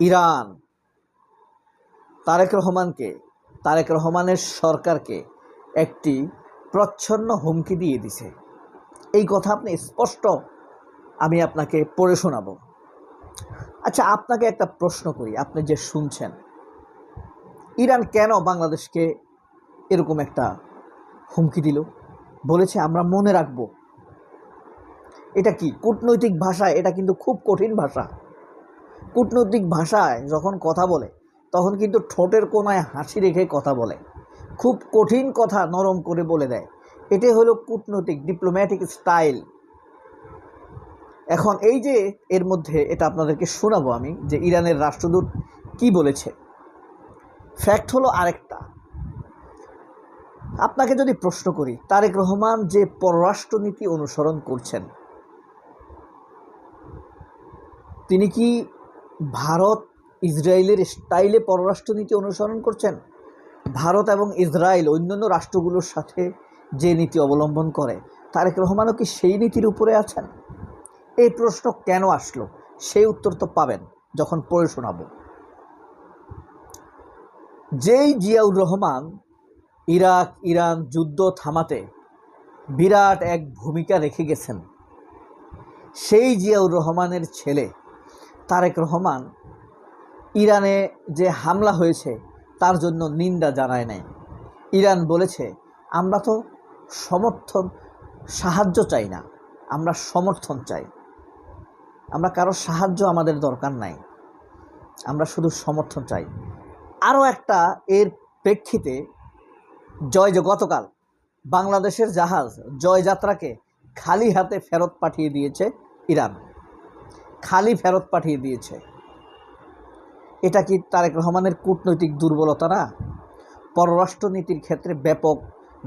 Iran Tarique রহমানের সরকারকে একটি প্রচ্ছন্ন হুমকি দিয়ে দিছে। এই কথা আপনি স্পষ্ট আমি আপনাকে পড়ে শোনাবো। আচ্ছা, আপনাকে একটা প্রশ্ন করি, আপনি যে শুনছেন, ইরান কেন বাংলাদেশকে এরকম একটা হুমকি দিল? বলেছে আমরা মনে রাখব। এটা কি কূটনৈতিক ভাষায়? এটা কিন্তু খুব কঠিন ভাষা। কূটনৈতিক ভাষায় যখন কথা বলে তখন কিন্তু ঠোঁটের কোণায় হাসি রেখে কথা বলে, খুব কঠিন কথা নরম করে বলে দেয়। এটাই হলো কূটনৈতিক ডিপ্লোম্যাটিক স্টাইল। এখন এই যে এর মধ্যে এটা আপনাদেরকে শোনাবো আমি, যে ইরানের রাষ্ট্রদূত কি বলেছে। ফ্যাক্ট হলো আরেকটা। আপনাকে যদি প্রশ্ন করি, তারেক রহমান যে পররাষ্ট্রনীতি অনুসরণ করছেন, তিনি কি ভারত ইসরায়েলের স্টাইলে পররাষ্ট্রনীতি অনুসরণ করছেন? ভারত এবং ইসরায়েল অন্যান্য রাষ্ট্রগুলোর সাথে যে নীতি অবলম্বন করে, তারেক রহমানও কি সেই নীতির উপরে আছেন? এই প্রশ্ন কেন আসলো, সেই উত্তর তো পাবেন যখন পড়ে শোনাবো। যেই জিয়াউর রহমান ইরান যুদ্ধ থামাতে বিরাট এক ভূমিকা রেখে গেছেন, সেই জিয়াউর রহমানের ছেলে তারেক রহমান ইরানে যে হামলা হয়েছে তার জন্য নিন্দা জানায় নাই। ইরান বলেছে আমরা তো সাহায্য চাই না, আমরা সমর্থন চাই। আমরা কারো সাহায্য আমাদের দরকার নাই, আমরা শুধু সমর্থন চাই। আরও একটা এর প্রেক্ষিতে গতকাল বাংলাদেশের জাহাজ জয়যাত্রাকে খালি হাতে ফেরত পাঠিয়ে দিয়েছে ইরান, খালি ফেরত পাঠিয়ে দিয়েছে। এটা কি তারেক রহমানের কূটনৈতিক দুর্বলতা না? পররাষ্ট্রনীতির ক্ষেত্রে ব্যাপক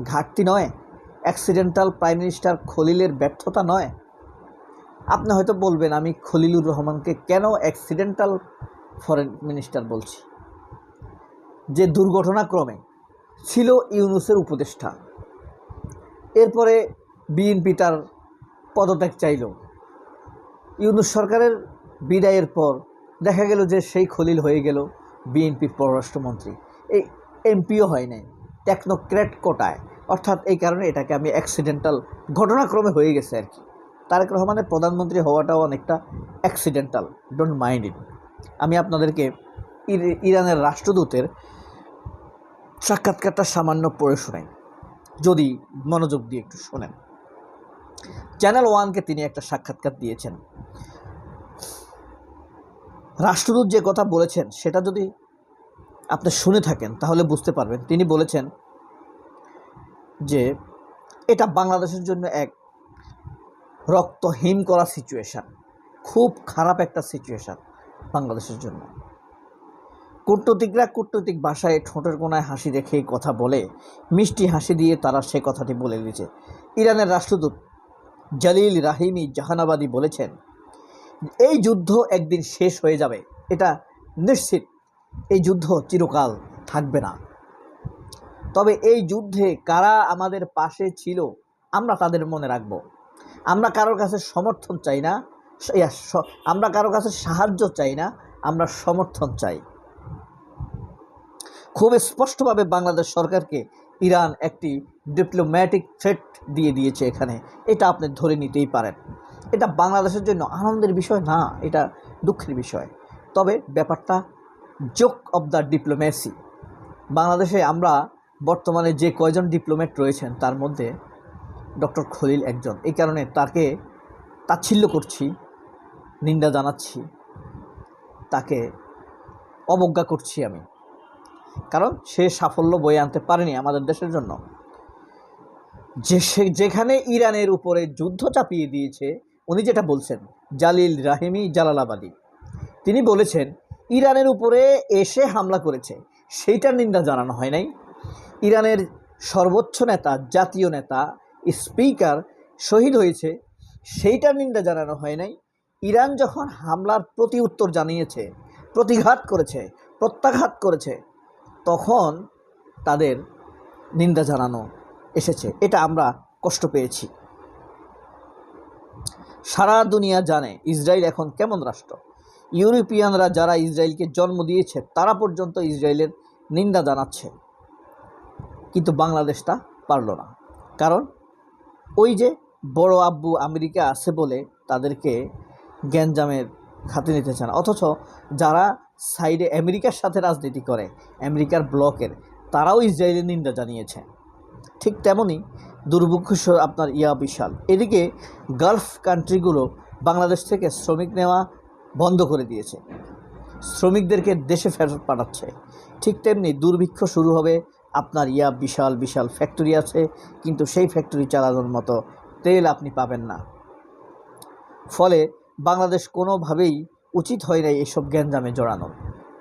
ঘাটতি নয়? অ্যাক্সিডেন্টাল প্রাইম মিনিস্টার খলিলের ব্যর্থতা নয়? আপনি হয়তো বলবেন আমি খলিলুর রহমানকে কেন অ্যাক্সিডেন্টাল ফরেন মিনিস্টার বলছি, যে দুর্ঘটনাক্রমে ছিল ইউনূসের উপদেষ্টা। এরপরে বিএনপি তার পদত্যাগ চাইল। ইউনূস সরকারের বিদায়ের পর দেখা গেল যে সেই খলিল হয়ে গেল বিএনপির পররাষ্ট্রমন্ত্রী। এই এমপিও হয় নাই, টেকনোক্র্যাট কোটায়। অর্থাৎ এই কারণে এটাকে আমি অ্যাক্সিডেন্টাল, ঘটনাক্রমে হয়ে গেছে আর কি। তারেক রহমানের প্রধানমন্ত্রী হওয়াটাও অনেকটা অ্যাক্সিডেন্টাল, ডোন্ট মাইন্ড ইট। আমি আপনাদেরকে ইরানের রাষ্ট্রদূতের সাক্ষাৎকারটা সামান্য পড়ে শোনাই, যদি মনোযোগ দিয়ে একটু শোনেন। চ্যানেল ওয়ানকে তিনি একটা সাক্ষাৎকার দিয়েছেন। রাষ্ট্রদূত যে কথা বলেছেন সেটা যদি আপনি শুনে থাকেন তাহলে বুঝতে পারবেন। তিনি বলেছেন যে এটা বাংলাদেশের জন্য এক রক্তহীন করা সিচুয়েশান, খুব খারাপ একটা সিচুয়েশান বাংলাদেশের জন্য। কূটনীতিকরা কূটনৈতিক ভাষায় ঠোঁটের কোণায় হাসি রেখে কথা বলে, মিষ্টি হাসি দিয়ে তারা সে কথাটি বলে দিয়েছে। ইরানের রাষ্ট্রদূত জালিল রাহিমি জাহানাবাদী বলেছেন এই যুদ্ধ একদিন শেষ হয়ে যাবে, এটা নিশ্চিত। এই যুদ্ধ চিরকাল থাকবে না। তবে এই যুদ্ধে কারা আমাদের পাশে ছিল আমরা তাদের মনে রাখব। আমরা কারোর কাছে সমর্থন চাই না, আমরা কারোর কাছে সাহায্য চাই না, আমরা সমর্থন চাই। খুব স্পষ্টভাবে বাংলাদেশ সরকারকে ইরান একটি ডিপ্লোম্যাটিক থ্রেট দিয়ে দিয়েছে এখানে। এটা আপনি ধরে নিতেই পারেন। এটা বাংলাদেশের জন্য আনন্দের বিষয় না, এটা দুঃখের বিষয়। তবে ব্যাপারটা জোক অব দ্য ডিপ্লোম্যাসি। বাংলাদেশে আমরা বর্তমানে যে কয়জন ডিপ্লোম্যাট রয়েছেন তার মধ্যে ডক্টর খলিল একজন। এই কারণে তাকে তাচ্ছিল্য করছি, নিন্দা জানাচ্ছি, তাকে অবজ্ঞা করছি আমি, কারণ সে সাফল্য বয়ে আনতে পারেনি আমাদের দেশের জন্য। যেখানে ইরানের উপরে যুদ্ধ চাপিয়ে দিয়েছে, উনি যেটা বলছেন, জালিল রাহিমি জালালাবাদী, তিনি বলেছেন ইরানের উপরে এসে হামলা করেছে, সেইটার নিন্দা জানানো হয় নাই। ইরানের সর্বোচ্চ নেতা, জাতীয় নেতা, স্পিকার শহীদ হয়েছে, সেইটার নিন্দা জানানো হয় নাই। ইরান যখন হামলার প্রতি উত্তর জানিয়েছে, প্রতিঘাত করেছে, প্রত্যাঘাত করেছে, তখন তাদের নিন্দা জানানো এসেছে। এটা আমরা কষ্ট পেয়েছি। সারা দুনিয়া জানে ইসরায়েল এখন কেমন রাষ্ট্র। ইউরোপিয়ানরা যারা ইসরায়েলকে জন্ম দিয়েছে তারা পর্যন্ত ইসরায়েলের নিন্দা জানাচ্ছে, কিন্তু বাংলাদেশ তা পারল না। কারণ ওই যে বড় আব্বু আমেরিকা আছে বলে তাদেরকে গ্যাঞ্জামের খাতে নিতে চান, অথচ যারা সাইডে আমেরিকার সাথে রাজনীতি করে, আমেরিকার ব্লকের, তারাও ইসরায়েলের নিন্দা জানিয়েছে। ঠিক তেমনই দুর্ভিক্ষ আপনার বিশাল। এদিকে গালফ কান্ট্রিগুলো বাংলাদেশ থেকে শ্রমিক নেওয়া বন্ধ করে দিয়েছে, শ্রমিকদেরকে দেশে ফেরত পাঠাচ্ছে। ঠিক তেমনি দুর্ভিক্ষ শুরু হবে আপনার বিশাল বিশাল ফ্যাক্টরি আছে, কিন্তু সেই ফ্যাক্টরি চালানোর মতো তেল আপনি পাবেন না। ফলে বাংলাদেশ কোনোভাবেই উচিত হয় নাই এসব গ্যাঞ্জামে জড়ানোর।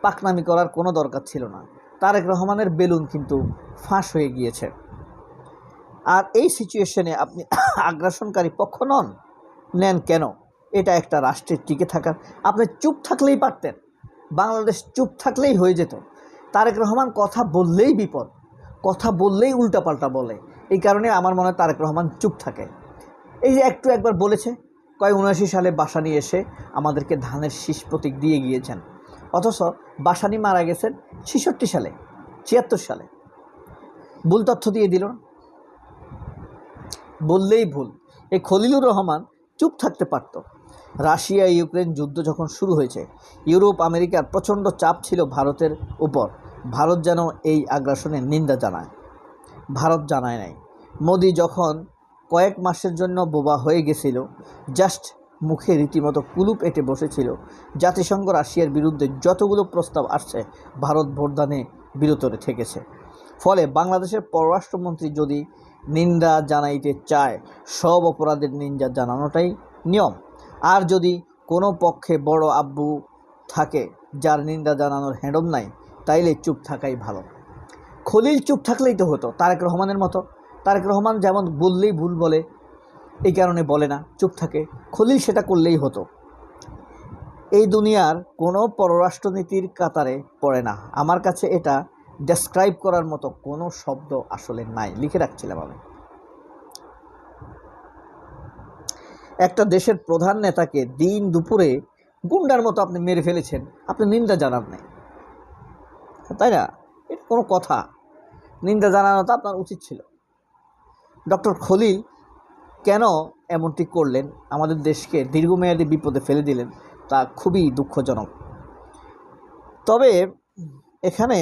পাকনামি করার কোনো দরকার ছিল না। তারেক রহমানের বেলুন কিন্তু ফাঁস হয়ে গিয়েছে। আর এই সিচুয়েশনে আপনি আগ্রাসনকারী পক্ষ নেন কেন? এটা একটা রাষ্ট্রের টিকে থাকার, আপনি চুপ থাকলেই পারতেন, বাংলাদেশ চুপ থাকলেই হয়ে যেত। তারেক রহমান কথা বললেই বিপদ, কথা বললেই উল্টাপাল্টা বলে, এই কারণে আমার মনে হয় তারেক রহমান চুপ থাকে। এই যে একবার বলেছে 79 সালে বাসানি এসে আমাদেরকে ধানের শীষ প্রতীক দিয়ে গিয়েছেন, অথচ বাসানি মারা গেছেন 66 সালে, 76 সালে। ভুল তথ্য দিয়ে দিল না, বললেই ভুল। এই খলিলুর রহমান চুপ থাকতে পারত। রাশিয়া ইউক্রেন যুদ্ধ যখন শুরু হয়েছে, ইউরোপ আমেরিকার প্রচণ্ড চাপ ছিল ভারতের উপর। ভারত যেন এই আগ্রাসনের নিন্দা জানায়, ভারত জানায় নাই। মোদি যখন কয়েক মাসের জন্য বোবা হয়ে গেছিল, জাস্ট মুখে রীতিমতো কুলুপ এঁটে বসেছিল, জাতিসংঘ রাশিয়ার বিরুদ্ধে যতগুলো প্রস্তাব আসছে ভারত ভোটদানে বিরত থেকেছে। ফলে বাংলাদেশের পররাষ্ট্রমন্ত্রী যদি নিন্দা জানাইতে চায়, সব অপরাধের নিন্দা জানানোটাই নিয়ম। আর যদি কোনো পক্ষে বড় আব্বু থাকে যার নিন্দা জানানোর হ্যাডম নাই, তাইলে চুপ থাকাই ভালো। খলিল চুপ থাকলেই তো হতো, তারেক রহমানের মতো। তারেক রহমান যেমন বললেই ভুল বলে, এই কারণে বলে না, চুপ থাকে। খলিল সেটা করলেই হতো। এই দুনিয়ার কোনো পররাষ্ট্রনীতির কাতারে পড়ে না। আমার কাছে এটা ডেসক্রাইব করার মতো কোনো শব্দ আসলে নাই, লিখে রাখছিলাম আমি। একটা দেশের প্রধান নেতাকে দিন দুপুরে গুন্ডার মতো আপনি মেরে ফেলেছেন, আপনি নিন্দা জানান নাই, তাই না? এটা কোনো কথা? নিন্দা জানানোটা আপনার উচিত ছিল। ডক্টর খলিল কেন এমনটি করলেন, আমাদের দেশকে দীর্ঘমেয়াদী বিপদে ফেলে দিলেন, তা খুবই দুঃখজনক। তবে এখানে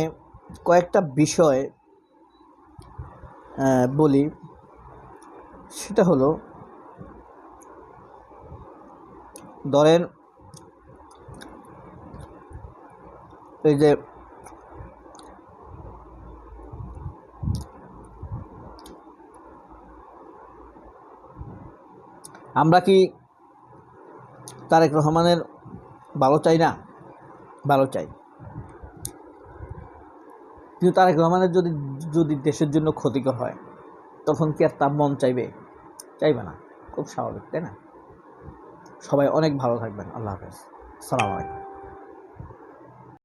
কয়েকটা বিষয় বলি, সেটা হলো, ধরেন এই যে আমরা কি তারেক রহমানের ভালো চাই না? ভালো চাই, কিন্তু তারেক রহমানের যদি দেশের জন্য ক্ষতিকর হয়, তখন কি আর তার মন চাইবে? চাইবে না, খুব স্বাভাবিক, তাই না? সবাই অনেক ভালো থাকবেন। আল্লাহ হাফেজ, আসসালামু আলাইকুম।